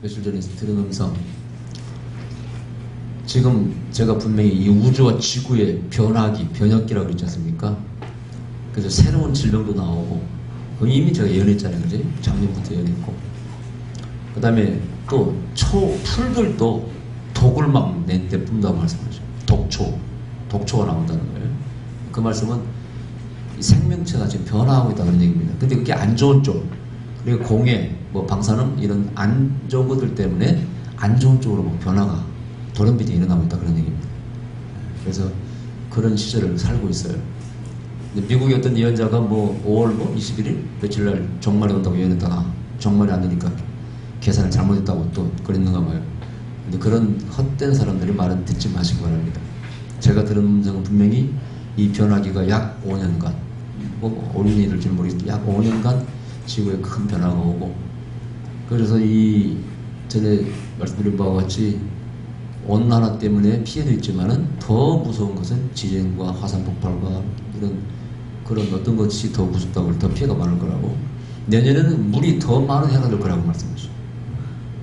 며칠 전에 들은 음성. 지금 제가 분명히 이 우주와 지구의 변혁기라고 그랬지 않습니까? 그래서 새로운 질병도 나오고, 이미 제가 예언했잖아요. 그지? 작년부터 예언했고. 그 다음에 또 풀들도 독을 막 내뿜는다고 말씀하죠. 독초가 나온다는 거예요. 그 말씀은 생명체가 지금 변화하고 있다는 얘기입니다. 근데 그게 안 좋은 쪽, 그리고 공해, 방사능 이런 안 좋은 것들 때문에 안 좋은 쪽으로 변화가 돌연변이 일어나고 있다 그런 얘기입니다. 그래서 그런 시절을 살고 있어요. 근데 미국의 어떤 예언자가 5월 21일 며칠날 종말이 온다고 예언했다가 종말이 안 되니까 계산을 잘못했다고 또 그랬는가 봐요. 근데 그런 헛된 사람들의 말은 듣지 마시기 바랍니다. 제가 들은 음성은 분명히 이 변화기가 약 5년간, 5년이 될지는 모르겠지만 약 5년간 지구에 큰 변화가 오고, 그래서 이 전에 말씀드린 바와 같이 온난화 때문에 피해도 있지만은 더 무서운 것은 지진과 화산 폭발과 그런 어떤 것이 더 무섭다고, 더 피해가 많을 거라고. 내년에는 물이 더 많은 해가 될 거라고 말씀하셨어요.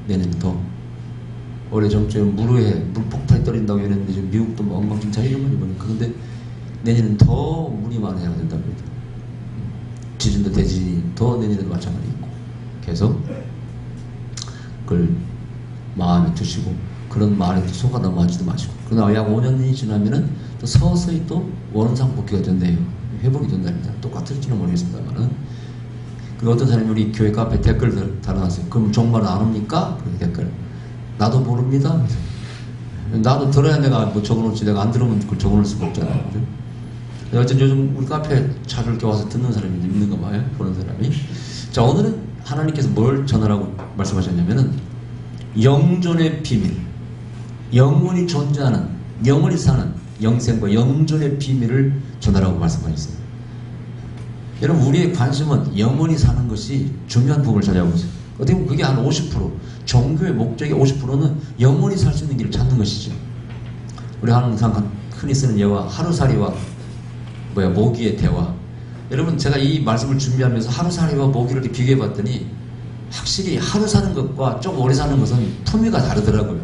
내년에 더. 올해 전주에 물 폭탄이 떨어진다고 했는데 지금 미국도 엉망진창이죠, 보니까. 근데 내년에는 더 물이 많은 해가 된다고 합니다. 지진도 대지진이 더 내년에도 마찬가지고. 계속 그걸 마음에 두시고, 그런 말에 속아 넘어가지도 마시고. 그러나 약 5년이 지나면은 또 서서히 또 원상 복귀가 된대요. 회복이 된답니다. 똑같을지는 모르겠습니다만은. 그리고 어떤 사람이 우리 교회 카페 댓글들 달아놨어요. 그럼 종말은 안 옵니까? 그 댓글. 나도 모릅니다. 나도 들어야 내가 적어놓지, 내가 안 들으면 그걸 적어놓을 수가 없잖아요. 어쨌든 요즘 우리 카페에 자주 이렇게 와서 듣는 사람이 있는가 봐요. 보는 사람이. 자, 오늘은 하나님께서 뭘 전하라고 말씀하셨냐면은 영존의 비밀, 영원히 존재하는, 영원히 사는 영생과 영존의 비밀을 전하라고 말씀하셨어요. 여러분, 우리의 관심은 영원히 사는 것이 중요한 부분을 차지하고 있어요. 어떻게 보면 그게 한 50%, 종교의 목적의 50%는 영원히 살 수 있는 길을 찾는 것이죠. 우리 항상 흔히 쓰는 예화, 하루살이와 모기의 대화. 여러분, 제가 이 말씀을 준비하면서 하루살이와 모기를 이렇게 비교해 봤더니 확실히 하루 사는 것과 좀 오래 사는 것은 품위가 다르더라고요.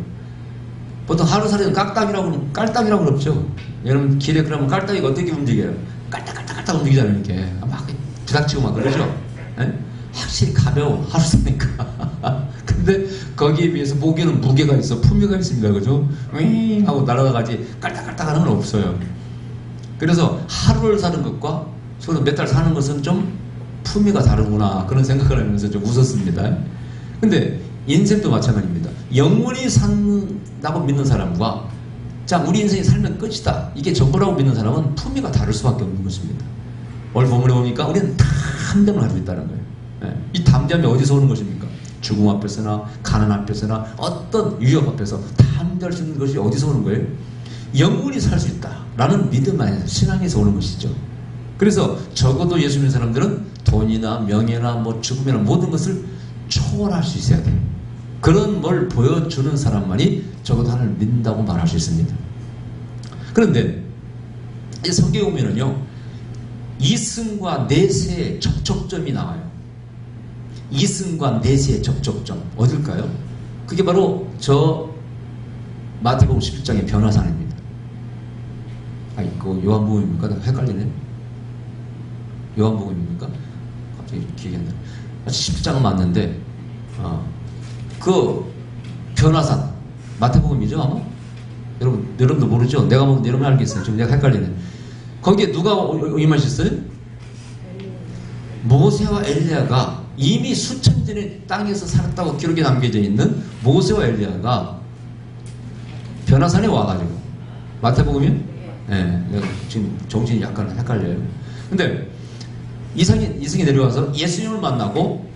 보통 하루살이는 깔딱이라고 그럽죠. 여러분, 길에 그러면 깔딱이가 어떻게 움직여요? 깔딱깔딱 움직이잖아요. 이렇게 막 부닥치고 막 그러죠. 네? 확실히 가벼워, 하루 사니까. 근데 거기에 비해서 모기는 무게가 있어, 품위가 있습니다. 그죠? 윙 하고 날아가지 깔딱깔딱 하는 건 없어요. 그래서 하루를 사는 것과 서로 몇 달 사는 것은 좀 품위가 다르구나, 그런 생각을 하면서 좀 웃었습니다. 근데 인생도 마찬가지입니다. 영원히 산다고 믿는 사람과 자, 우리 인생이 살면 끝이다, 이게 전부라고 믿는 사람은 품위가 다를 수밖에 없는 것입니다. 오늘 본문에 보니까 우리는 담대함을 가지고 있다는 거예요. 네. 이 담대함이 어디서 오는 것입니까? 죽음 앞에서나 가난 앞에서나 어떤 위협 앞에서 담대할 수 있는 것이 어디서 오는 거예요? 영원히 살 수 있다라는 믿음 안에서, 신앙에서 오는 것이죠. 그래서 적어도 예수 믿는 사람들은 돈이나 명예나 죽음이나 모든 것을 초월할 수 있어야 돼요. 그런 걸 보여주는 사람만이 적어도 하나님을 믿는다고 말할 수 있습니다. 그런데 이 성경에 보면은요, 이승과 내세의 접촉점이 나와요. 이승과 내세의 접촉점 어딜까요? 그게 바로 저 마태복음 11장의 변화산입니다. 이거 요한복음입니까? 헷갈리네. 요한복음입니까? 갑자기 기억이 안 나네. 10장은 맞는데 그 변화산 마태복음이죠 아마? 여러분도 모르죠? 내가 보면 여러분 알겠어요. 지금 내가 헷갈리네. 거기에 누가 임하셨어요? 모세와 엘리야가 이미 수천 년에 땅에서 살았다고 기록이 남겨져 있는 모세와 엘리야가 변화산에 와가지고, 마태복음이요? 네, 내가 지금 정신이 약간 헷갈려요. 근데 이승이 내려와서 예수님을 만나고,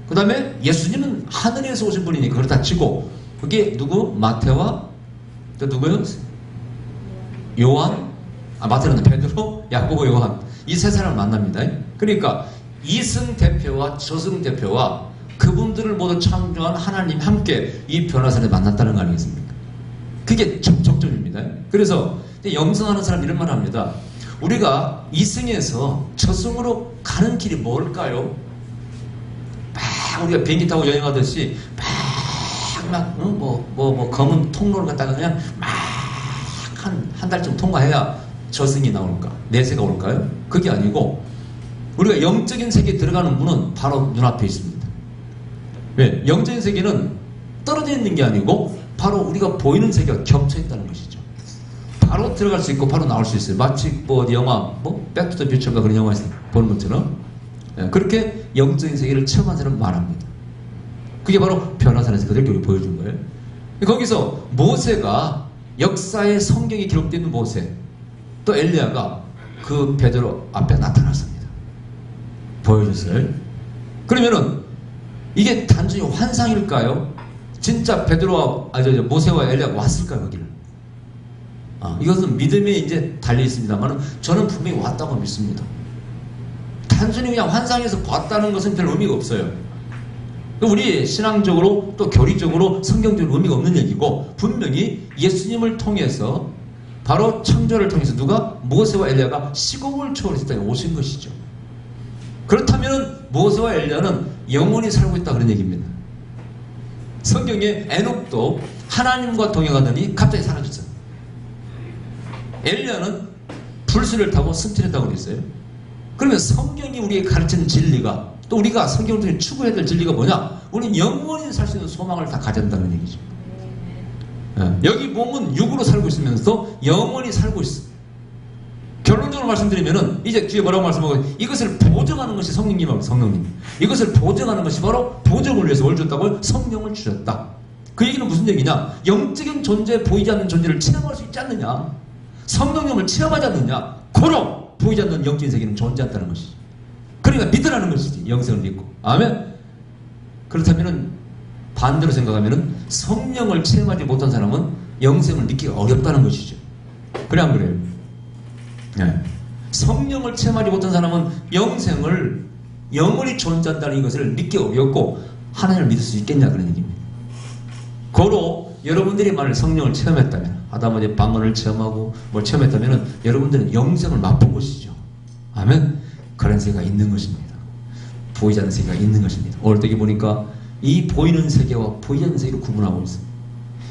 그 다음에 예수님은 하늘에서 오신 분이니까 그걸 다 치고, 그게 누구? 마태와 또 누구요? 요한, 마태는 베드로, 야고보, 요한, 이 세 사람을 만납니다. 그러니까 이승 대표와 저승 대표와 그분들을 모두 창조한 하나님 함께 이 변화산에 만났다는 거 아니겠습니까? 그게 접촉점입니다. 그래서 영성하는 사람 이런 말 합니다. 우리가 이승에서 저승으로 가는 길이 뭘까요? 막 우리가 비행기 타고 여행하듯이 막 검은 통로를 갖다가 그냥 막 한 달쯤 통과해야 저승이 나올까? 내세가 올까요? 그게 아니고, 우리가 영적인 세계에 들어가는 문은 바로 눈앞에 있습니다. 왜? 영적인 세계는 떨어져 있는 게 아니고, 바로 우리가 보이는 세계가 겹쳐 있다는 것이죠. 바로 들어갈 수 있고, 바로 나올 수 있어요. 마치 어디 영화, 백투더 퓨처인가 그런 영화에서 보는 것처럼. 그렇게 영적인 세계를 체험한 사람은 말합니다. 그게 바로 변화산에서 그들에게 보여준 거예요. 거기서 모세가 역사의 성경에 기록되어 있는 모세, 또 엘리야가 그 베드로 앞에 나타났습니다. 보여줬어요. 그러면은 이게 단순히 환상일까요? 진짜 모세와 엘리야가 왔을까요, 거기를? 이것은 믿음에 이제 달려 있습니다만 저는 분명히 왔다고 믿습니다. 단순히 그냥 환상에서 봤다는 것은 별 의미가 없어요. 우리 신앙적으로 또 교리적으로 성경적으로 의미가 없는 얘기고, 분명히 예수님을 통해서 바로 창조를 통해서 누가? 모세와 엘리야가 시공을 초월해서 땅에 오신 것이죠. 그렇다면 모세와 엘리야는 영원히 살고 있다 그런 얘기입니다. 성경에 에녹도 하나님과 동행하더니 갑자기 사라졌어요. 엘리야는 불수를 타고 승천했다고 그랬어요. 그러면 성경이 우리에게 가르치는 진리가, 또 우리가 성경을 통해 추구해야 될 진리가 뭐냐? 우리는 영원히 살 수 있는 소망을 다 가져야 한다는 얘기죠. 여기 몸은 육으로 살고 있으면서 영원히 살고 있어. 결론적으로 말씀드리면은, 이제 뒤에 뭐라고 말씀하고, 이것을 보증하는 것이 성령님. 이것을 보증하는 것이 바로 보증을 위해서 뭘 줬다고요? 성령을 주셨다. 그 얘기는 무슨 얘기냐? 영적인 존재, 보이지 않는 존재를 체험할 수 있지 않느냐? 성령님을 체험하지 않느냐? 고로 보이지 않는 영적인 세계는 존재한다는 것이지. 그러니까 믿으라는 것이지. 영생을 믿고. 아멘. 그렇다면은 반대로 생각하면은 성령을 체험하지 못한 사람은 영생을 믿기가 어렵다는 것이죠. 그래 안 그래요? 네. 성령을 체험하지 못한 사람은 영생을 영원히 존재한다는 이것을 믿기 어렵고 하나님을 믿을 수 있겠냐 그런 얘기입니다. 고로 여러분들이 만약 성령을 체험했다면, 하다못해 방언을 체험하고 뭘 체험했다면 여러분들은 영생을 맛본 것이죠. 아멘. 그런 세계가 있는 것입니다. 보이지 않는 세계가 있는 것입니다. 오늘 여기 보니까 이 보이는 세계와 보이지 않는 세계를 구분하고 있어요.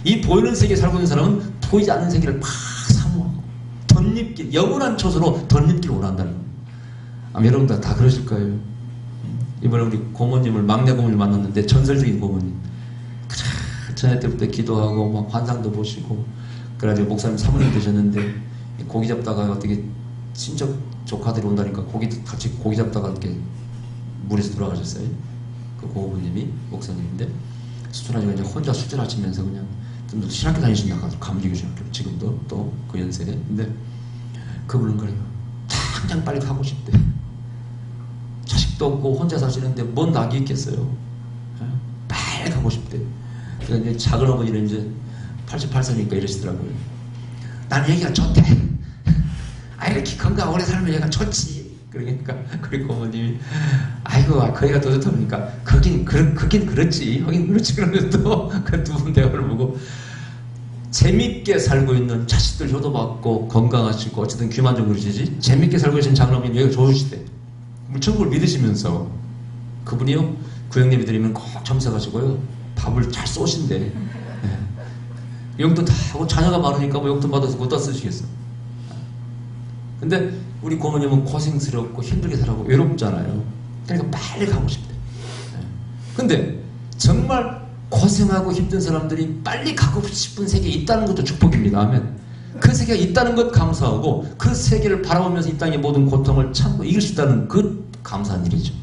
이 보이는 세계에 살고 있는 사람은 보이지 않는 세계를 막 사모하고 덧입기, 영원한 초소로 덧입기를 원한다는 거예요. 여러분들 다 그러실 거예요. 이번에 우리 고모님을, 막내 고모님을 만났는데 전설적인 고모님. 전에 때부터 기도하고 막 환상도 보시고 그래가지고 목사님 사모님 되셨는데, 고기 잡다가 어떻게 친척 조카들이 온다니까 같이 고기 잡다가 이렇게 물에서 돌아가셨어요. 그 고모님이 목사님인데, 수천하시고 이제 혼자 수전하시면서 그냥 좀 신학교 다니신다고 감리교신 학교, 지금도 또 그 연세에. 근데 그분은 그래요. 당장 빨리 가고 싶대. 자식도 없고 혼자 사시는데 뭔 낙이 있겠어요. 빨리 가고 싶대. 그러니까 이제 작은 어머니는 이제 88세니까 이러시더라고요. 나는 여기가 좋대. 이렇게 건강 오래 살면 여기가 좋지. 그러니까 그리고 어머님이 아이고 거기가 더 좋다 보니까 거긴 그렇지. 거긴 그렇지. 그러면서 또 그 두 분 대화를 보고 재밌게 살고 있는 자식들 효도받고 건강하시고 어쨌든 귀만 좀 그러시지, 재밌게 살고 계신 장로님 여기가 좋으시대. 천국을 믿으시면서 그분이요 구역예배 드리면 꼭 참석하시고요 밥을 잘 쏘신대. 네. 용돈 다 하고 자녀가 많으니까 뭐 용돈 받아서 못 다 쓰시겠어. 근데 우리 고모님은 고생스럽고 힘들게 살고 외롭잖아요. 그러니까 빨리 가고 싶대. 근데 정말 고생하고 힘든 사람들이 빨리 가고 싶은 세계에 있다는 것도 축복입니다. 아멘. 그 세계가 있다는 것 감사하고 그 세계를 바라보면서 이 땅의 모든 고통을 참고 이길 수 있다는 그 감사한 일이죠.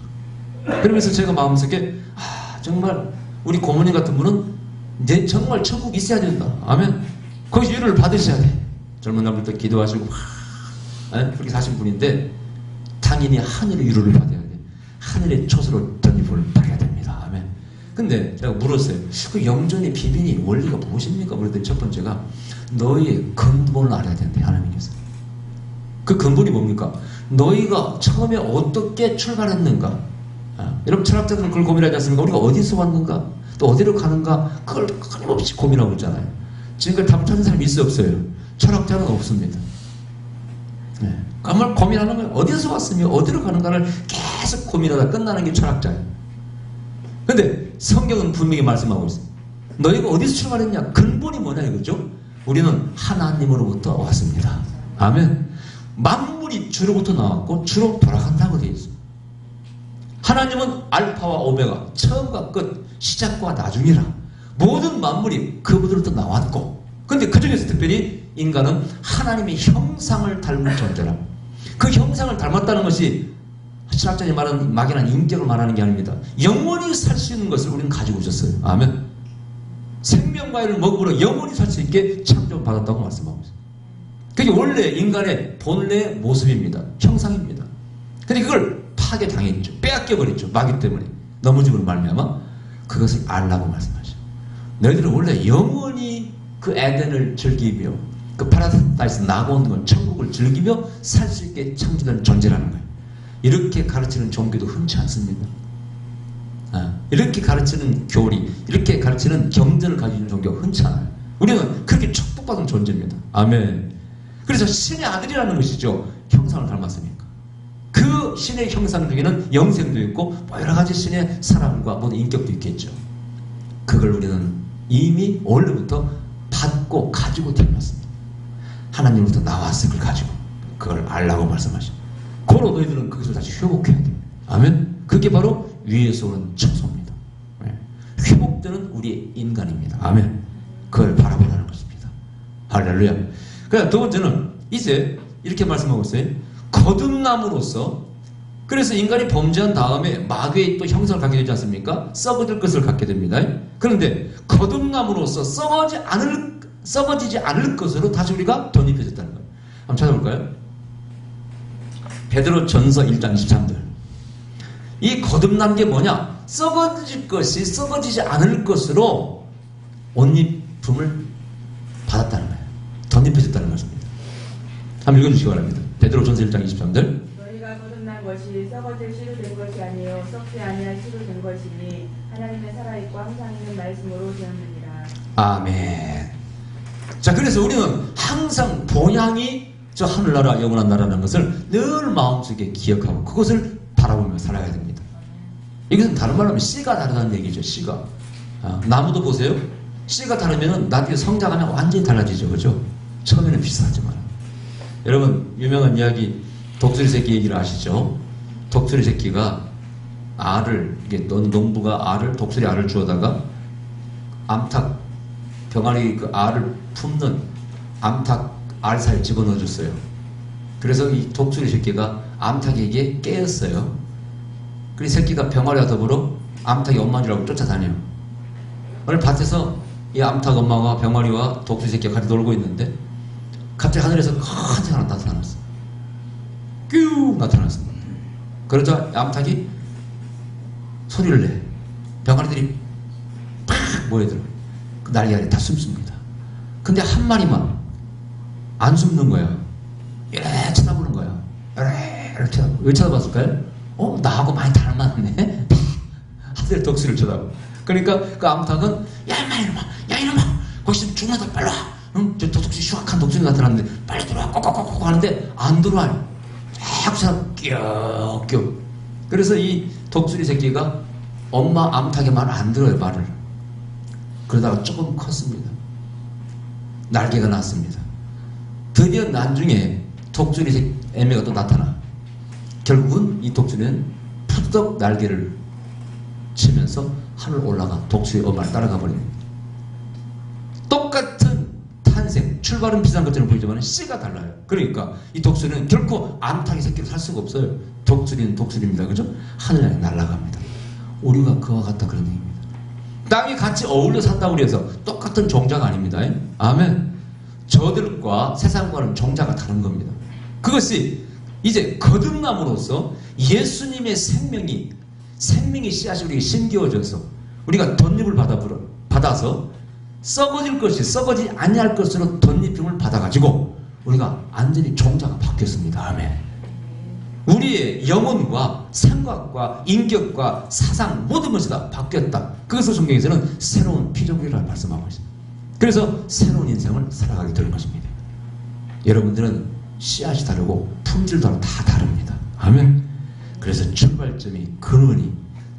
그러면서 제가 마음속에 정말 우리 고모님 같은 분은 정말 천국 있어야 된다. 아멘. 거기서 위로를 받으셔야 돼. 젊은 날부터 기도하시고 그렇게 사신 분인데 당연히 하늘의 위로를 받아야 돼. 하늘의 초소로 덧입을 받아야 됩니다. 아멘. 근데 제가 물었어요. 그 영전의 비밀이 원리가 무엇입니까? 그랬더니 첫 번째가 너희의 근본을 알아야 된대. 하나님께서. 그 근본이 뭡니까? 너희가 처음에 어떻게 출발했는가? 여러분 철학자들은 그걸 고민하지 않습니까? 우리가 어디서 왔는가? 또 어디로 가는가? 그걸 끊임없이 고민하고 있잖아요. 지금까지 답을 찾는 사람이 있어요? 없어요? 철학자는 없습니다. 네. 그걸 고민하는 거예요. 어디서 왔으며 어디로 가는가를 계속 고민하다 끝나는 게 철학자예요. 근데 성경은 분명히 말씀하고 있어요. 너희가 어디서 출발했냐? 근본이 뭐냐 이거죠? 우리는 하나님으로부터 왔습니다. 아멘. 만물이 주로부터 나왔고 주로 돌아간다고 되어 있습니다. 하나님은 알파와 오메가, 처음과 끝, 시작과 나중이라. 모든 만물이 그분으로부터 나왔고, 근데 그 중에서 특별히 인간은 하나님의 형상을 닮은 존재라. 그 형상을 닮았다는 것이 신학자들이 말하는 막연한 인격을 말하는 게 아닙니다. 영원히 살 수 있는 것을 우리는 가지고 있었어요. 아멘. 생명과를 먹으로 영원히 살 수 있게 창조를 받았다고 말씀하고 있어요. 그게 원래 인간의 본래의 모습입니다. 형상입니다. 근데 그걸 파괴당했죠. 빼앗겨버렸죠. 마귀 때문에. 넘어짐으로 말미암아 그것을 알라고 말씀하죠. 너희들은 원래 영원히 그 에덴을 즐기며 그 파라다이스 나고온 건 천국을 즐기며 살 수 있게 창조된 존재라는 거예요. 이렇게 가르치는 종교도 흔치 않습니다. 이렇게 가르치는 교리, 이렇게 가르치는 경전을 가지고 있는 종교가 흔치 않아요. 우리는 그렇게 축복받은 존재입니다. 아멘. 그래서 신의 아들이라는 것이죠. 형상을 닮았으니까. 그 신의 형상 중에는 영생도 있고 여러 가지 신의 사랑과 모든 인격도 있겠죠. 그걸 우리는 이미 원래부터 받고 가지고 태어났습니다. 하나님으로부터 나왔을 걸 가지고 그걸 알라고 말씀하시죠. 고로 너희들은 그것을 다시 회복해야 돼요. 아멘. 그게 바로 위에서 오는 청소입니다. 회복되는 우리의 인간입니다. 아멘. 그걸 바라보라는 것입니다. 할렐루야. 그러니까 두 번째는 이제 이렇게 말씀하고 있어요. 거듭남으로써, 그래서 인간이 범죄한 다음에 마귀의 또 형상을 갖게 되지 않습니까? 썩어질 것을 갖게 됩니다. 그런데 거듭남으로써 썩어지지 않을 것으로 다시 우리가 덧입혀졌다는 거예요. 한번 찾아볼까요? 베드로 전서 1장 23절. 이 거듭난 게 뭐냐? 썩어질 것이 썩어지지 않을 것으로 옷 입음을 받았다는 거예요. 덧입혀졌다는 것입니다. 한번 읽어주시기 바랍니다. 베드로 전서 1장 23절. 너희가 거듭난 것이 썩어질 씨로 된 것이 아니요 썩지 아니할 씨로 된 것이니 하나님의 살아있고 항상 있는 말씀으로 되었느니라. 아멘. 자, 그래서 우리는 항상 본향이 저 하늘나라 영원한 나라라는 것을 늘 마음속에 기억하고 그것을 바라보며 살아야 됩니다. 이것은 다른 말로 하면 씨가 다르다는 얘기죠. 씨가. 나무도 보세요. 씨가 다르면 나중에 성장하면 완전히 달라지죠. 그죠? 처음에는 비슷하지만. 여러분 유명한 이야기 독수리 새끼 얘기를 아시죠? 독수리 새끼가 알을, 이게 농부가 독수리 알을 주워다가 암탉 병아리 그 알을 품는 암탉 알 사이에 집어넣어줬어요. 그래서 이 독수리 새끼가 암탉에게 깨었어요. 그래서 새끼가 병아리와 더불어 암탉이 엄마주라고 쫓아다녀요. 어느 밭에서 이 암탉 엄마와 병아리와 독수리 새끼가 같이 놀고 있는데 갑자기 하늘에서 큰 새 하나 나타났어. 뀨 나타났습니다. 그러자 암탉이 소리를 내. 병아리들이 팍 모여들어. 그 날개 아래 다 숨습니다. 근데 한 마리만 안 숨는 거야. 예, 쳐다보는 거야. 이렇게 쳐다보고. 왜 쳐다봤을까요? 나하고 많이 닮았네. 하늘 독수리를 쳐다보고. 그러니까 그 암탉은 야 이놈아 거기서 죽는다 빨리 와. 응? 저 독수리 슈악한 독수리 나타났는데 빨리 들어와. 꼭꼭꼭 하는데 안 들어와요. 자꾸 껴껴. 그래서 이 독수리 새끼가 엄마 암탉의 말을 안 들어요. 말을. 그러다가 조금 컸습니다. 날개가 났습니다. 드디어 나중에 독수리 애매가 또 나타나. 결국은 이 독수리는 푸드덕 날개를 치면서 하늘 올라가 독수리 엄마를 따라가 버립니다. 똑같은 탄생, 출발은 비슷한 것처럼 보이지만 씨가 달라요. 그러니까 이 독수리는 결코 암탉의 새끼로 살 수가 없어요. 독수리는 독수리입니다. 그죠? 하늘에 날아갑니다. 우리가 그와 같다 그런 얘기입니다. 땅이 같이 어울려 산다고 해서 똑같은 종자가 아닙니다. 아멘. 저들과 세상과는 종자가 다른 겁니다. 그것이 이제 거듭남으로써 예수님의 생명이 씨앗이 우리에게 심겨져서 우리가 덧입을 받아서 썩어질 것이 썩어지지 아니할 것으로 덧입힘을 받아가지고 우리가 완전히 종자가 바뀌었습니다. 아멘. 우리의 영혼과 생각과 인격과 사상 모든 것이 다 바뀌었다. 그것을 성경에서는 새로운 피조물이라고 말씀하고 있습니다. 그래서 새로운 인생을 살아가게 되는 것입니다. 여러분들은 씨앗이 다르고 품질도 다 다릅니다. 아멘. 그래서 출발점이 근원이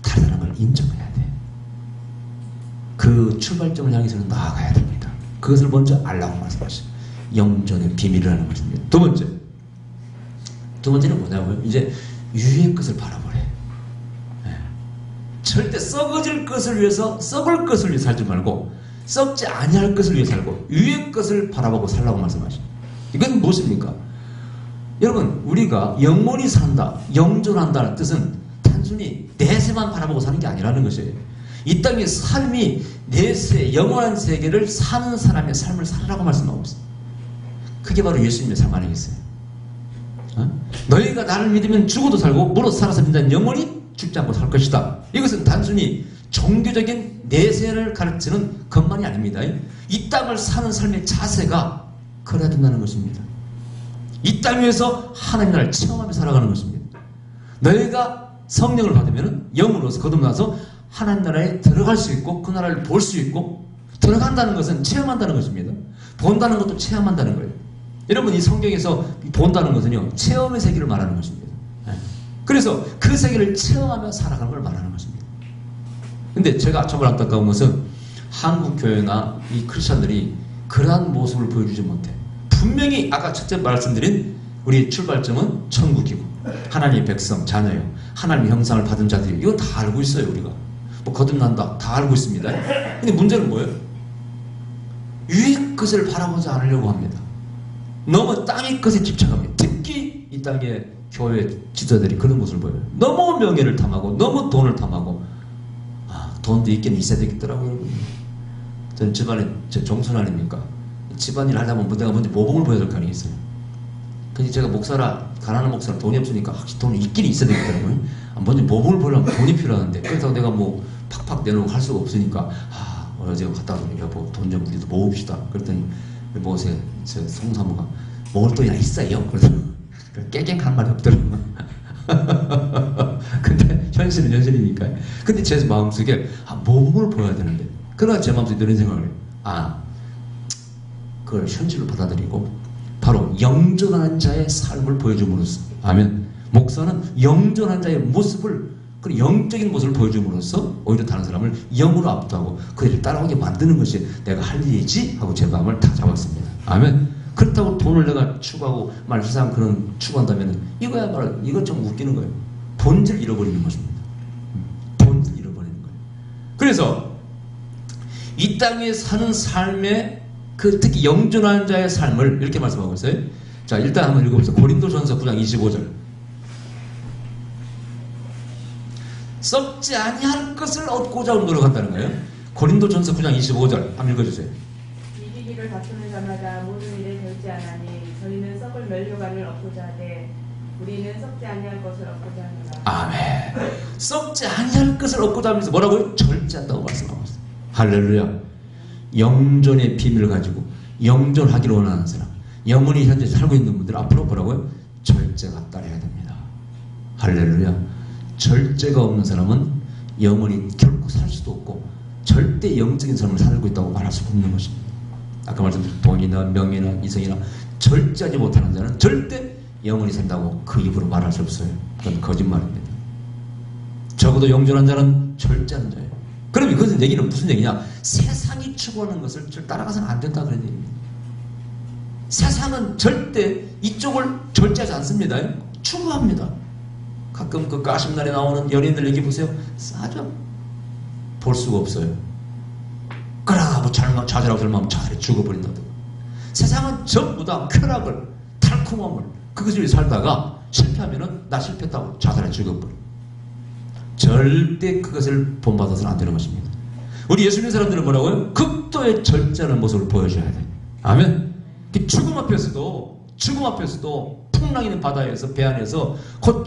다르다는 걸 인정해야 돼. 그 출발점을 향해서는 나아가야 됩니다. 그것을 먼저 알라고 말씀하시죠. 영존의 비밀이라는 것입니다. 두 번째는 뭐냐고요? 이제 유의 것을 바라보래. 네. 절대 썩어질 것을 위해서, 썩을 것을 위해 살지 말고 썩지 아니할 것을 위해 살고 유의 것을 바라보고 살라고 말씀하시죠. 이건 무엇입니까? 여러분, 우리가 영원히 산다, 영존한다는 뜻은 단순히 내세만 바라보고 사는 게 아니라는 것이에요. 이 땅의 삶이 내세, 영원한 세계를 사는 사람의 삶을 살라고 말씀하고 있어요. 그게 바로 예수님의 삶 아니겠어요? 너희가 나를 믿으면 죽어도 살고 무릇 살아서 믿는 영원히 죽지 않고 살 것이다. 이것은 단순히 종교적인 내세를 가르치는 것만이 아닙니다. 이 땅을 사는 삶의 자세가 그래야 된다는 것입니다. 이 땅 위에서 하나님 나라를 체험하며 살아가는 것입니다. 너희가 성령을 받으면 영으로서 거듭나서 하나님 나라에 들어갈 수 있고 그 나라를 볼 수 있고, 들어간다는 것은 체험한다는 것입니다. 본다는 것도 체험한다는 거예요. 여러분, 이 성경에서 본다는 것은요, 체험의 세계를 말하는 것입니다. 그래서 그 세계를 체험하며 살아가는 걸 말하는 것입니다. 근데 제가 정말 안타까운 것은 한국 교회나 이 크리스천들이 그러한 모습을 보여주지 못해. 분명히 아까 첫째 말씀드린 우리의 출발점은 천국이고 하나님의 백성, 자녀요, 하나님의 형상을 받은 자들이, 이건 다 알고 있어요. 우리가 뭐 거듭난다 다 알고 있습니다. 근데 문제는 뭐예요? 위의 것을 바라보지 않으려고 합니다. 너무 땅의 것에 집착합니다. 특히 이 땅의 교회 지도자들이 그런 모습을 보여요. 너무 명예를 탐하고 너무 돈을 탐하고, 돈도 있긴 있어야 되겠더라고요. 여러분. 저는 집안에 제 종손 아닙니까? 집안일 하다 보면 내가 먼저 모범을 보여야 될 거 아니겠어요? 근데 제가 목사라, 가난한 목사라 돈이 없으니까 확실히 돈이 있긴 있어야 되겠더라고요. 먼저 모범을 보려면 돈이 필요한데, 그래서 내가 뭐 팍팍 내놓고 할 수가 없으니까, 어제 갔다 왔더니 여보 돈 좀 우리도 모읍시다. 그랬더니 뭐제 송사모가 먹을 돈이 있어요. 그래서 깨갱한 말이 없더라고요. 근데 현실은 현실이니까. 근데 제 마음속에 모범을 보여야 되는데, 그러나 제 마음속에 이런 생각을 해요. 그걸 현실로 받아들이고 바로 영존하는 자의 삶을 보여줌으로써, 아멘. 목사는 영존한 자의 모습을, 그 영적인 모습을 보여줌으로써 오히려 다른 사람을 영으로 압도하고 그들을 따라오게 만드는 것이 내가 할 일이지 하고 제 마음을 다 잡았습니다. 아멘. 그렇다고 돈을 내가 추구하고 세상 그런 추구한다면 이거야말로, 이건 좀 웃기는 거예요. 본질 잃어버리는 것입니다. 본질 잃어버리는 거예요. 그래서 이 땅에 사는 삶의 특히 영존하는 자의 삶을 이렇게 말씀하고 있어요. 자, 일단 한번 읽어보세요. 고린도전서 9장 25절. 썩지 아니할 것을 얻고자 노력한다는 거예요. 고린도전서 9장 25절 한번 읽어주세요. 이기기를 다투는 자마다 모든 일에 결제하나니 저희는 썩을 면류관을 얻고자 하되 우리는 썩지 아니할 것을 얻고자 합니다. 아멘. 썩지 아니할 것을 얻고자 하면서 뭐라고요? 절제한다고 말씀하고 있어요. 할렐루야. 영존의 비밀을 가지고 영존하기를 원하는 사람, 영원히 현재 살고 있는 분들 앞으로 뭐라고요? 절제가 따라야 됩니다. 할렐루야. 절제가 없는 사람은 영원히 결코 살 수도 없고 절대 영적인 삶을 살고 있다고 말할 수 없는 것입니다. 아까 말씀드린 돈이나 명예나 이성이나 절제하지 못하는 자는 절대 영원히 산다고 그 입으로 말할 수 없어요. 그건 거짓말입니다. 적어도 영존한 자는 절제하는 자예요. 그럼 이것은 얘기는 무슨 얘기냐? 세상이 추구하는 것을 따라가서는 안 된다 그런 얘기입니다. 세상은 절대 이쪽을 절제하지 않습니다. 추구합니다. 가끔 그 가심날에 나오는 연예인들 얘기 보세요. 싸죠? 볼 수가 없어요. 그러나 뭐 좌절하고 절망하면 자살해 죽어버린다든가. 세상은 전부 다 쾌락을, 달콤함을, 그것을 위해 살다가 실패하면은 나 실패했다고 자살해 죽어버려. 절대 그것을 본받아서는 안 되는 것입니다. 우리 예수 믿는 사람들은 뭐라고요? 극도의 절제하는 모습을 보여줘야 돼. 아멘. 죽음 앞에서도 풍랑 있는 바다에서, 배 안에서 곧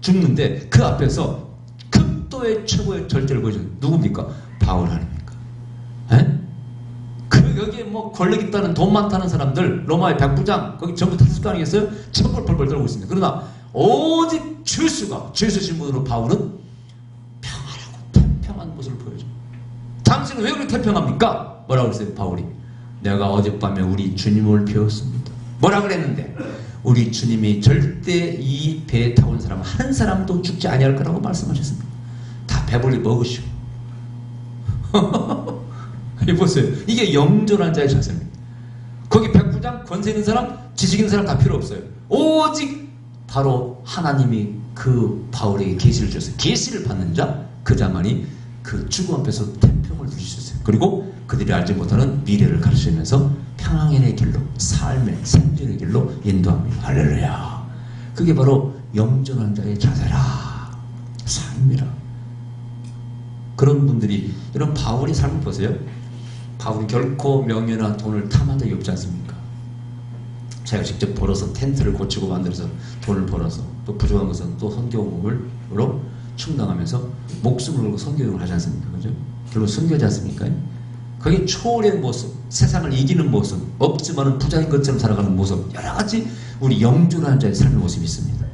죽는데 그 앞에서 극도의 최고의 절제를 보여줘요. 누굽니까? 바울 아닙니까? 여기에 뭐 권력 있다는, 돈 많다는 사람들, 로마의 백부장 거기 전부 탔을 거 아니겠어요? 천벌 벌벌 떨고 있습니다. 그러나 오직 죄수가, 죄수 신분으로 바울은 평안하고 태평한 모습을 보여줍니다. 당신은 왜 그렇게 태평합니까? 뭐라고 그랬어요? 바울이 내가 어젯밤에 우리 주님을 배웠습니다. 뭐라 그랬는데? 우리 주님이 절대 이 배에 타온 사람 한 사람도 죽지 아니할 거라고 말씀하셨습니다. 다 배불리 먹으시고 보세요. 이게 영존한 자의 자세입니다. 거기 백부장, 권세 있는 사람, 지식 있는 사람 다 필요 없어요. 오직 바로 하나님이 그 바울에게 계시를 주셨어요. 계시를 받는 자, 그 자만이 그 죽음 앞에서 태평을 누릴 수 있어요. 그리고 그들이 알지 못하는 미래를 가르치면서 평안의 길로, 삶의 생존의 길로 인도합니다. 할렐루야. 그게 바로 영존한 자의 자세라, 삶이라. 그런 분들이, 이런 바울의 삶을 보세요. 바울이 결코 명예나 돈을 탐한 적이 없지 않습니까? 자기가 직접 벌어서 텐트를 고치고 만들어서 돈을 벌어서, 또 부족한 것은 또 선교물로 충당하면서 목숨을 걸고 선교를 하지 않습니까? 그죠? 결국 선교하지 않습니까? 거기 초월의 모습, 세상을 이기는 모습, 없지만은 부자인 것처럼 살아가는 모습, 여러 가지 우리 영존한 자의 삶의 모습이 있습니다.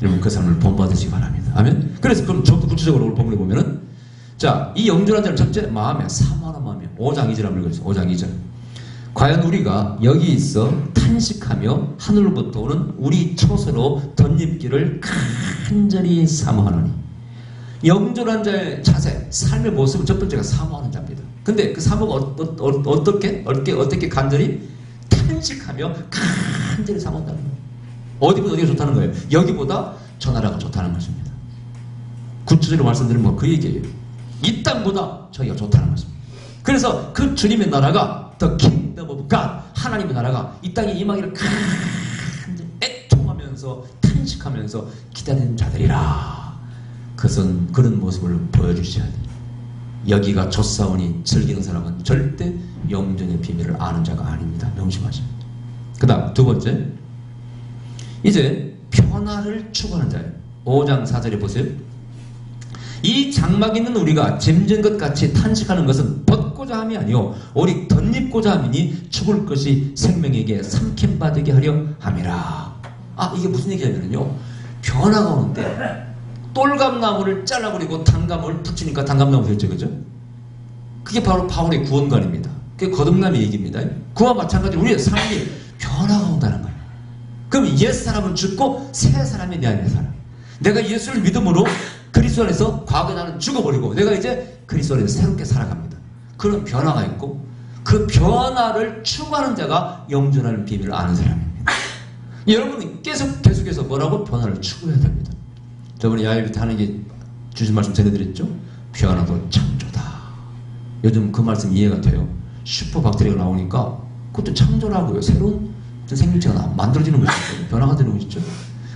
여러분 그 삶을 본받으시기 바랍니다. 아멘? 그래서 그럼 좀 더 구체적으로 오늘 본문에 보면은, 자, 이 영존한 자는 첫째, 마음에, 사모하는 마음에. 5장 2절 한번 읽어주세요. 5장 2절. 과연 우리가 여기 있어 탄식하며 하늘로부터 오는 우리 처소로 덧입기를 간절히 사모하노니. 영존한 자의 자세, 삶의 모습은 첫 번째가 사모하는 자입니다. 근데 그 사모가 어떻게 간절히 탄식하며 간절히 사모한다는 거예요. 어디가 좋다는 거예요? 여기보다 저 나라가 좋다는 것입니다. 구체적으로 말씀드리면 그 얘기예요. 이 땅보다 저희가 좋다는 것입니다. 그래서 그 주님의 나라가 The Kingdom of God, 하나님의 나라가 이 땅에 임하기를 간절히 애통하면서 탄식하면서 기다리는 자들이라. 그것은 그런 모습을 보여주셔야 돼요. 여기가 좋사오니 즐기는 사람은 절대 영존의 비밀을 아는 자가 아닙니다. 명심하십시오. 그 다음 두 번째, 이제 변화를 추구하는 자예요. 5장 4절에 보세요. 이 장막 있는 우리가 짐진 것 같이 탄식하는 것은 벗고자 함이 아니요 오직 덧입고자 함이니 죽을 것이 생명에게 삼킴받게 하려 함이라. 이게 무슨 얘기냐면요, 변화가 오는데 똘감나무를 잘라버리고 단감을 붙이니까 단감나무 됐죠, 그죠? 그게 바로 바울의 구원관입니다. 그게 거듭남의 얘기입니다. 그와 마찬가지로 우리의 삶이 변화가 온다는 거예요. 그럼 옛사람은 죽고 새 사람이 내 안에 살아. 내가 예수를 믿음으로 그리스도 안에서 과거에 나는 죽어버리고 내가 이제 그리스도 안에서 새롭게 살아갑니다. 그런 변화가 있고 그 변화를 추구하는 자가 영존하는 비밀을 아는 사람입니다. 여러분은 계속해서 뭐라고? 변화를 추구해야 됩니다. 저번에 야외부터 하는 게 주신 말씀 전해드렸죠? 변화도 창조다. 요즘 그 말씀 이해가 돼요. 슈퍼박테리아가 나오니까 그것도 창조라고요. 새로운 생명체가 만들어지는 것이죠. 변화가 되는 것이죠.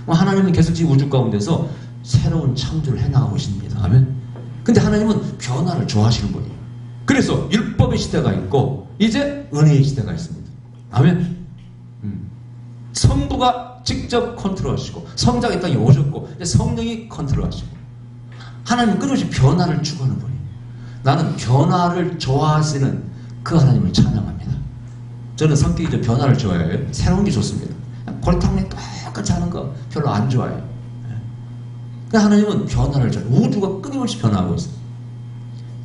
하나님은 계속 지금 우주 가운데서 새로운 창조를 해나가고 있습니다. 아멘. 근데 하나님은 변화를 좋아하시는 분이에요. 그래서 율법의 시대가 있고 이제 은혜의 시대가 있습니다. 아멘. 성부가 직접 컨트롤하시고 성자가 이 땅에 오셨고 성령이 컨트롤하시고 하나님은 끊임없이 변화를 추구하는 분이에요. 나는 변화를 좋아하시는 그 하나님을 찬양합니다. 저는 성격이 좀 변화를 좋아해요. 새로운 게 좋습니다. 골탕면 똑같이 하는 거 별로 안 좋아해요. 하나님은 변화를 좋아해요. 우주가 끊임없이 변화하고 있어요.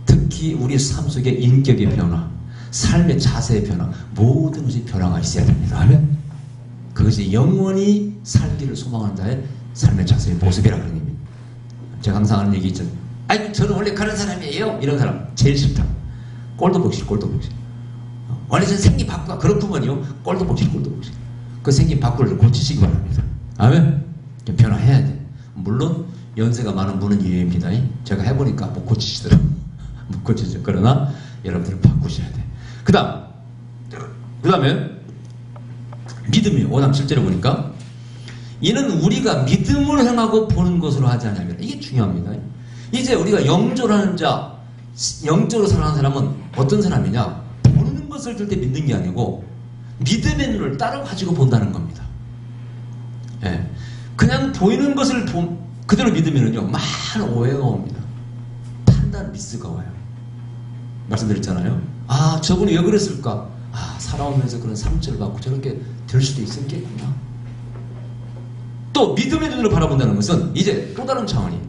특히 우리 삶 속의 인격의 변화, 삶의 자세의 변화, 모든 것이 변화가 있어야 됩니다. 아멘. 그것이 영원히 살기를 소망하는 자의 삶의 자세의 모습이라 그런 겁니다. 제가 항상 하는 얘기 있잖아요. 저는 원래 그런 사람이에요. 이런 사람 제일 싫다. 꼴도 보기 싫어. 원래 저는 생긴 바꾸가 그렇구먼요. 꼴도 보기 싫어. 그 생긴 바꾸를 고치시기 바랍니다. 아멘. 변화해야 돼. 물론 연세가 많은 분은 예외입니다. 제가 해보니까 못 고치시더라고요. 못 고치죠. 그러나 여러분들은 바꾸셔야 돼. 그 다음에 믿음이 5장 7절에 보니까 이는 우리가 믿음을 행하고 보는 것으로 하지 않으면, 이게 중요합니다. 이제 우리가 영존하는 자, 영적으로 살아가는 사람은 어떤 사람이냐? 보는 것을 절대 믿는 게 아니고 믿음의 눈을 따로 가지고 본다는 겁니다. 예. 그냥 보이는 것을 그대로 믿으면요 많은 오해가 옵니다. 판단 미스가 와요. 말씀드렸잖아요. 저분이 왜 그랬을까? 살아오면서 그런 상처를 받고 저렇게 될 수도 있었겠구나. 또 믿음의 눈으로 바라본다는 것은 이제 또 다른 차원이에요.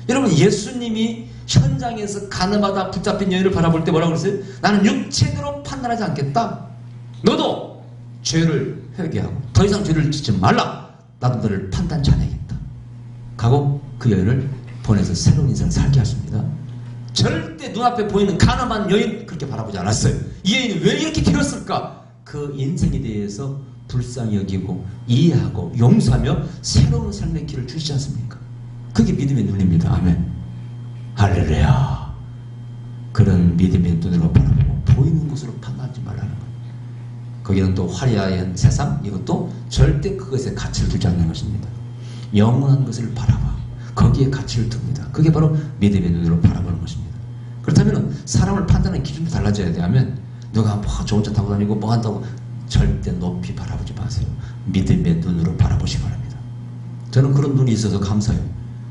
여러분, 예수님이 현장에서 가늠하다 붙잡힌 여인을 바라볼 때 뭐라고 그랬어요? 나는 육체대로 판단하지 않겠다. 너도 죄를 회개하고 더 이상 죄를 짓지 말라. 나도 너를 판단치 않아야겠다. 가고 그 여인을 보내서 새로운 인생을 살게 하십니다. 절대 눈앞에 보이는 가늠한 여인 그렇게 바라보지 않았어요. 이 여인이 왜 이렇게 되었을까? 그 인생에 대해서 불쌍히 여기고 이해하고 용서하며 새로운 삶의 길을 주시지 않습니까? 그게 믿음의 눈입니다. 아멘. 할렐루야. 그런 믿음의 눈으로 바라보고 보이는 것으로 판단하지 말라는 거예요. 거기는 또 화려한 세상, 이것도 절대 그것에 가치를 두지 않는 것입니다. 영원한 것을 바라봐. 거기에 가치를 둡니다. 그게 바로 믿음의 눈으로 바라보는 것입니다. 그렇다면 사람을 판단하는 기준도 달라져야 돼. 하면 누가 뭐 좋은 차 타고 다니고 뭐 한다고 절대 높이 바라보지 마세요. 믿음의 눈으로 바라보시기 바랍니다. 저는 그런 눈이 있어서 감사해요.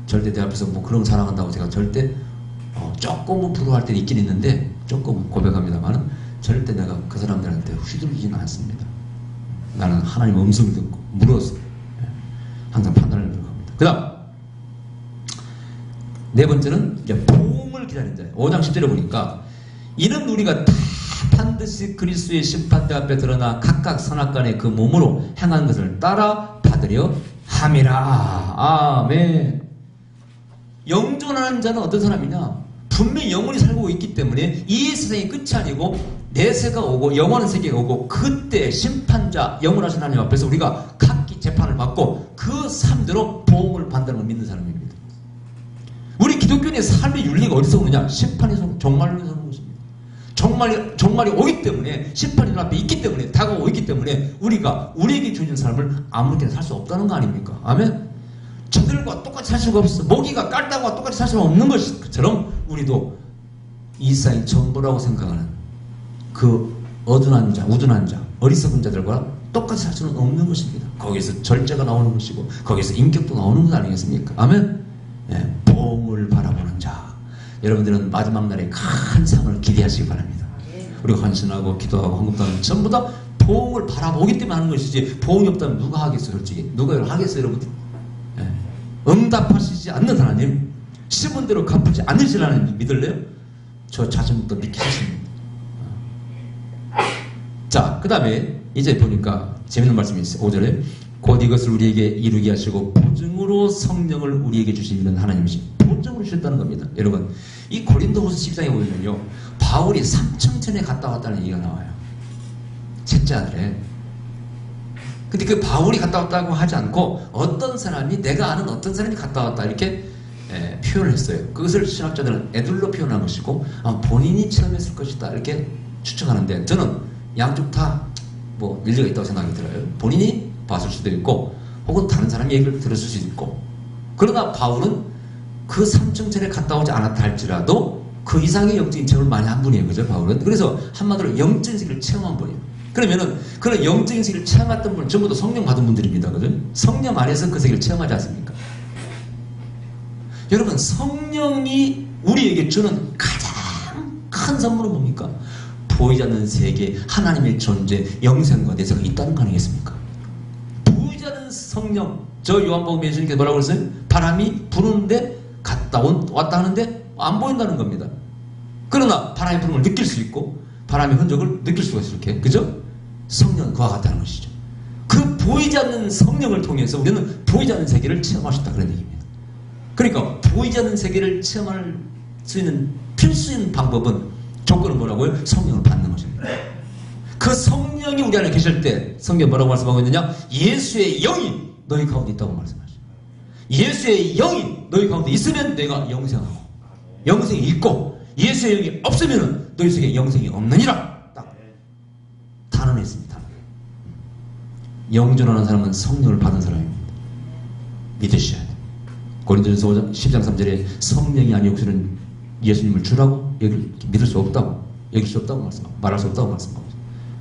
절대 내 앞에서 뭐 그런 사랑한다고 제가 절대 조금은 부러워할 때는 있긴 있는데 조금 고백합니다만은 절대 내가 그 사람들한테 휘둘리지는 않습니다. 나는 하나님의 음성을 듣고 물어서 항상 판단을 들어갑니다. 그 다음 네 번째는 이제 보응을 기다리는 자예요. 5장 10절에 보니까 이는 우리가 다 반드시 그리스도의 심판대 앞에 드러나 각각 선악간에 그 몸으로 행한 것을 따라 받으려 함이라. 아멘. 영존하는 자는 어떤 사람이냐? 분명히 영원히 살고 있기 때문에 이 세상이 끝이 아니고 내세가 오고 영원한 세계가 오고 그때 심판자 영원하신 하나님 앞에서 우리가 각기 재판을 받고 그 삶대로 보응을 받는다는 걸 믿는 사람입니다. 우리 기독교인의 삶의 윤리가 어디서 오느냐? 심판에서 종말론에서 오는 것입니다. 종말이 오기 때문에 심판이 눈앞에 있기 때문에 다가오고 있기 때문에 우리가 우리에게 주어진 삶을 아무렇게나 살 수 없다는 거 아닙니까? 아멘. 저들과 똑같이 살 수가 없어. 모기가 깔다고 똑같이 살 수는 없는 것처럼 우리도 이 세상이 전부라고 생각하는 그 어둔한 자, 우둔한 자, 어리석은 자들과 똑같이 살 수는 없는 것입니다. 거기서 절제가 나오는 것이고 거기서 인격도 나오는 것 아니겠습니까? 아멘. 예, 보응을 바라보는 자. 여러분들은 마지막 날에 큰 상을 기대하시기 바랍니다. 우리가 헌신하고 기도하고 헌금하는 전부 다 보응을 바라보기 때문에 하는 것이지 보응이 없다면 누가 하겠어요? 솔직히 누가 하겠어요? 여러분들? 예. 응답하시지 않는 하나님, 심은 대로 갚지 않으실 하나님 믿을래요? 저 자신부터 믿기 싫습니다. 자, 그 다음에 이제 보니까 재밌는 말씀이 있어요. 5절에 곧 이것을 우리에게 이루게 하시고 보증으로 성령을 우리에게 주시는 하나님이시 보증으로 주셨다는 겁니다. 여러분, 이 고린도후서 10장에 보면요, 바울이 삼청천에 갔다 왔다는 얘기가 나와요. 셋째 아들에. 근데 그 바울이 갔다 왔다고 하지 않고 어떤 사람이, 내가 아는 어떤 사람이 갔다 왔다 이렇게 표현을 했어요. 그것을 신학자들은 애들로 표현한 것이고 본인이 체험했을 것이다 이렇게 추측하는데, 저는 양쪽 다 뭐 일리가 있다고 생각이 들어요. 본인이 봤을 수도 있고 혹은 다른 사람의 얘기를 들었을 수도 있고, 그러나 바울은 그 삼청천에 갔다 오지 않았다 할지라도 그 이상의 영적인 체험을 많이 한 분이에요. 그죠? 바울은. 그래서 한마디로 영적인 세계를 체험한 분이에요. 그러면은 그런 영적인 세계를 체험했던 분은 전부 다 성령 받은 분들입니다. 그죠? 성령 안에서 그 세계를 체험하지 않습니까? 여러분, 성령이 우리에게 주는 가장 큰 선물은 뭡니까? 보이지 않는 세계, 하나님의 존재, 영생과 내세가 있다는 거 아니겠습니까? 보이지 않는 성령, 저 요한복음에 예수님께서 뭐라고 그랬어요? 바람이 부르는데 왔다 하는데 안 보인다는 겁니다. 그러나 바람의 부름을 느낄 수 있고 바람의 흔적을 느낄 수가 있어요. 이렇게. 그죠? 성령은 그와 같다는 것이죠. 그 보이지 않는 성령을 통해서 우리는 보이지 않는 세계를 체험할 수 있다, 그런 얘기입니다. 그러니까 보이지 않는 세계를 체험할 수 있는 필수인 방법은, 조건은 뭐라고요? 성령을 받는 것입니다. 그 성령이 우리 안에 계실 때 성경 뭐라고 말씀하고 있느냐? 예수의 영이 너희 가운데 있다고 말씀하죠. 예수의 영이 너희 가운데 있으면 너희가 영생하고, 영생이 있고 예수의 영이 없으면 너희 속에 영생이 없느니라. 딱 단언했습니다. 영존하는 사람은 성령을 받은 사람입니다. 믿으셔야 돼요. 고린도전서 5장 10장 3절에 성령이 아니고서는 예수님을 주라고 믿을 수 없다고, 여길 수 없다고 말할 수 없다고 말씀하고.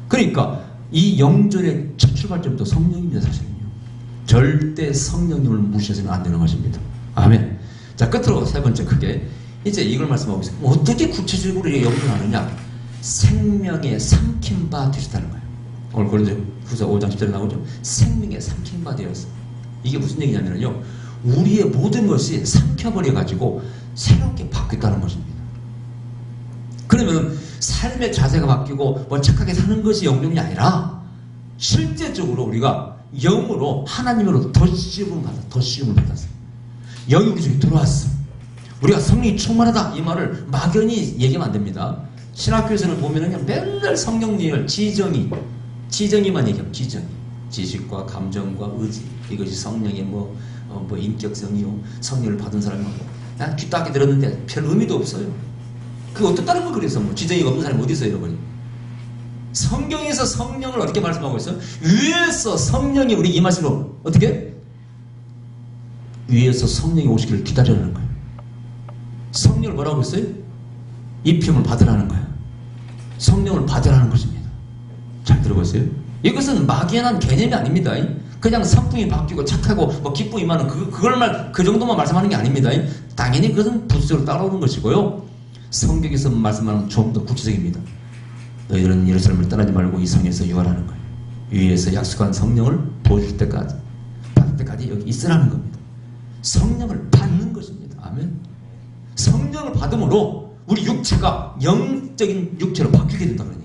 그러니까 이 영존의 첫 출발점부터 성령입니다. 사실은요. 절대 성령님을 무시해서는 안 되는 것입니다. 아멘. 자, 끝으로 세 번째 크게 이제 이걸 말씀하고 있어요. 어떻게 구체적으로 영존하느냐? 생명에 삼킨 바 되셨다는 거예요. 오늘 고린도후서 5장 10절에 나오죠. 생명에 삼킨 바 되었어. 이게 무슨 얘기냐면요, 우리의 모든 것이 삼켜버려가지고 새롭게 바뀌었다는 것입니다. 그러면 삶의 자세가 바뀌고 뭐 착하게 사는 것이 영존이 아니라 실제적으로 우리가 영으로 하나님으로 더 씌움을 받았어요. 영이 우리 중에 들어왔어. 우리가 성령이 충만하다 이 말을 막연히 얘기하면 안 됩니다. 신학교에서는 보면은 그냥 맨날 성령 얘기를 지정이만 얘기하면 지식과 감정과 의지 이것이 성령의 뭐 인격성이요 성령을 받은 사람이 난 귀 닦게 들었는데 별 의미도 없어요. 그게 어떻다는 걸 그래서 뭐 지정이가 없는 사람이 어디 있어요 여러분? 성경에서 성령을 어떻게 말씀하고 있어요? 위에서 성령이 우리 임하시로 어떻게? 위에서 성령이 오시기를 기다리라는 거예요. 성령을 뭐라고 했어요? 입힘을 받으라는 거예요. 성령을 받으라는 것입니다. 잘 들어보세요. 이것은 막연한 개념이 아닙니다. 그냥 성품이 바뀌고 착하고 뭐 기쁨이 많은 그 정도만 말씀하는 게 아닙니다. 당연히 그것은 부수적으로 따라오는 것이고요. 성경에서 말씀하는 좀 더 구체적입니다. 너희들은 예루살렘을 떠나지 말고 이 성에서 유하라는 거예요. 위에서 약속한 성령을 보여줄 때까지 받을 때까지 여기 있으라는 겁니다. 성령을 받는 것입니다. 아멘. 성령을 받음으로 우리 육체가 영적인 육체로 바뀌게 된다 그러니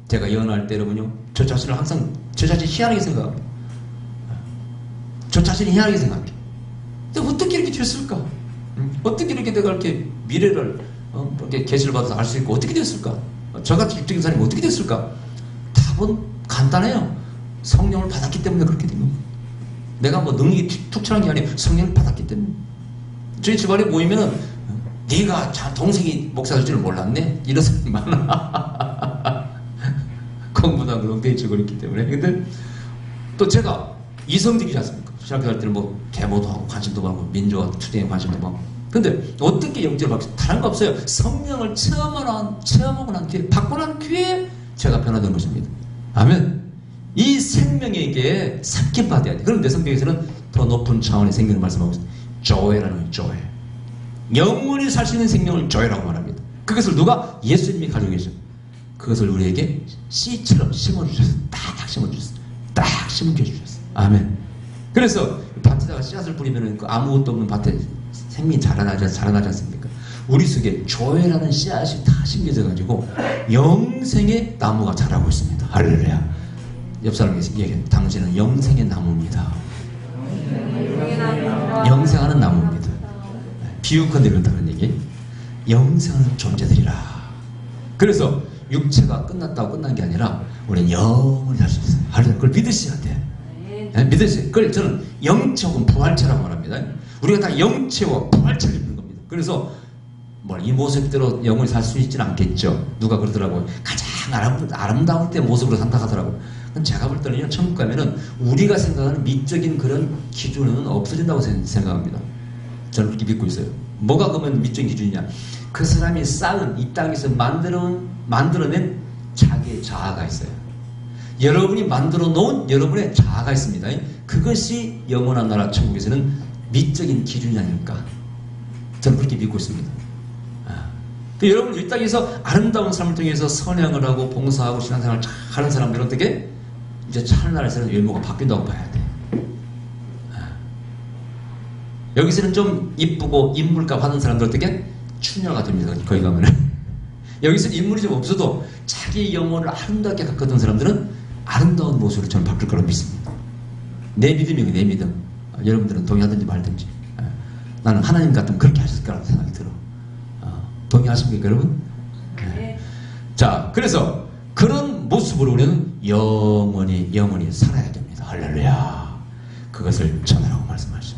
제가 예언할 때 여러분요 저 자신을 항상 저 자신 희한하게 생각합니다. 저 자신이 희한하게 생각합니다. 근데 어떻게 이렇게 됐을까? 어떻게 이렇게 내가 이렇게 미래를 이렇게 계시를 받아서 알 수 있고 어떻게 됐을까? 저같이 육적인 사람이 어떻게 됐을까? 답은 간단해요. 성령을 받았기 때문에 그렇게 된 겁니다. 내가 뭐 능력이 툭툭한 게 아니에요. 성령을 받았기 때문에. 저희 집안에 모이면은 네가 동생이 목사 될 줄을 몰랐네? 이런 사람이 많아. 공부도 하고 엉덩이치고 있기 때문에. 근데 또 제가 이성적이지 않습니까? 신학교 갈 때는 뭐 계모도 하고 관심도 많고 민주화 투쟁에 관심도 많고. 근데 어떻게 영적으로 바뀌었어요? 다른 거 없어요. 성령을 체험하고 난 뒤에 받고 난 뒤에 제가 변화된 것입니다. 아멘. 이 생명에게 삭김받아야 돼. 그런데 성경에서는 더 높은 차원의 생명을 말씀하고 있어요. 조회라는 거예요. 조회. 영원히 살 수 있는 생명을 조회라고 말합니다. 그것을 누가? 예수님이 가지고 계셔. 그것을 우리에게 씨처럼 심어주셨어요. 딱 심어주셨어요. 딱 심겨주셨어요. 아멘. 그래서 밭에다가 씨앗을 뿌리면 그 아무것도 없는 밭에 생명이 자라나지 않습니까? 우리 속에 조회라는 씨앗이 다 심겨져가지고 영생의 나무가 자라고 있습니다. 할렐루야. 옆 사람에게 얘기해요. 당신은 영생의 나무입니다. 영생하는 나무입니다. 비유컨대 그런다는 얘기. 영생하는 존재들이라. 그래서 육체가 끝났다고 끝난 게 아니라 우리는 영원히 할 수 있어요. 할렐루야. 그걸 믿으셔야 돼. 네, 믿으세요. 그걸 저는 영체 혹은 부활체라고 말합니다. 우리가 다 영체와 부활체를 입는 겁니다. 그래서 이 모습대로 영원히 살 수 있지는 않겠죠. 누가 그러더라고요. 가장 아름다울 때 모습으로 산다 하더라고요. 제가 볼 때는 천국 가면은 우리가 생각하는 미적인 그런 기준은 없어진다고 생각합니다. 저는 그렇게 믿고 있어요. 뭐가 그러면 미적인 기준이냐? 그 사람이 쌓은 이 땅에서 만들어낸 자기의 자아가 있어요. 여러분이 만들어 놓은 여러분의 자아가 있습니다. 그것이 영원한 나라 천국에서는 미적인 기준이 아닐까? 저는 그렇게 믿고 있습니다. 여러분 이 땅에서 아름다운 삶을 통해서 선행을 하고 봉사하고 신앙생활을 잘 하는 사람들은 어떻게? 이제 하늘나라에서는 외모가 바뀐다고 봐야 돼. 여기서는 좀 이쁘고 인물값 하는 사람들 어떻게? 추녀가 됩니다. 거기 가면은. 여기서는 인물이 좀 없어도 자기 영혼을 아름답게 가꾸던 사람들은 아름다운 모습으로 저는 바뀔 거라고 믿습니다. 내 믿음이고 내 믿음. 여러분들은 동의하든지 말든지. 나는 하나님 같으면 그렇게 하실 거라고 생각이 들어. 동의하십니까 여러분? 네. 자, 그래서 그런 모습으로 우리는 영원히 살아야 됩니다. 할렐루야. 그것을 전하라고 말씀하시죠.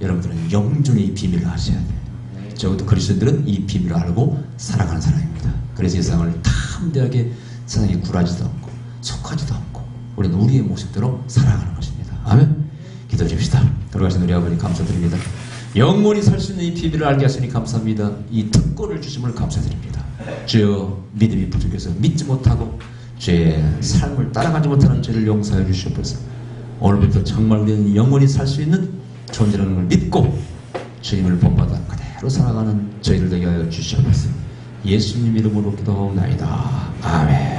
여러분들은 영존의 이 비밀을 아셔야 돼요. 적어도 그리스도인들은 이 비밀을 알고 살아가는 사람입니다. 그래서 이 세상을 탐대하게 세상에 굴하지도 않고 속하지도 않고 우리는 우리의 모습대로 살아가는 것입니다. 아멘. 기도해 줍시다. 돌아가신 우리 아버지 감사드립니다. 영원히 살 수 있는 이 비밀을 알게 하시니 감사합니다. 이 특권을 주심을 감사드립니다. 주여 믿음이 부족해서 믿지 못하고 죄의 삶을 따라가지 못하는 죄를 용서해 주시옵소서. 오늘부터 정말 우리는 영원히 살 수 있는 존재라는 걸 믿고 주님을 본받아 그대로 살아가는 저희를 되게 하여 주시옵소서. 예수님 이름으로 기도하옵나이다. 아멘.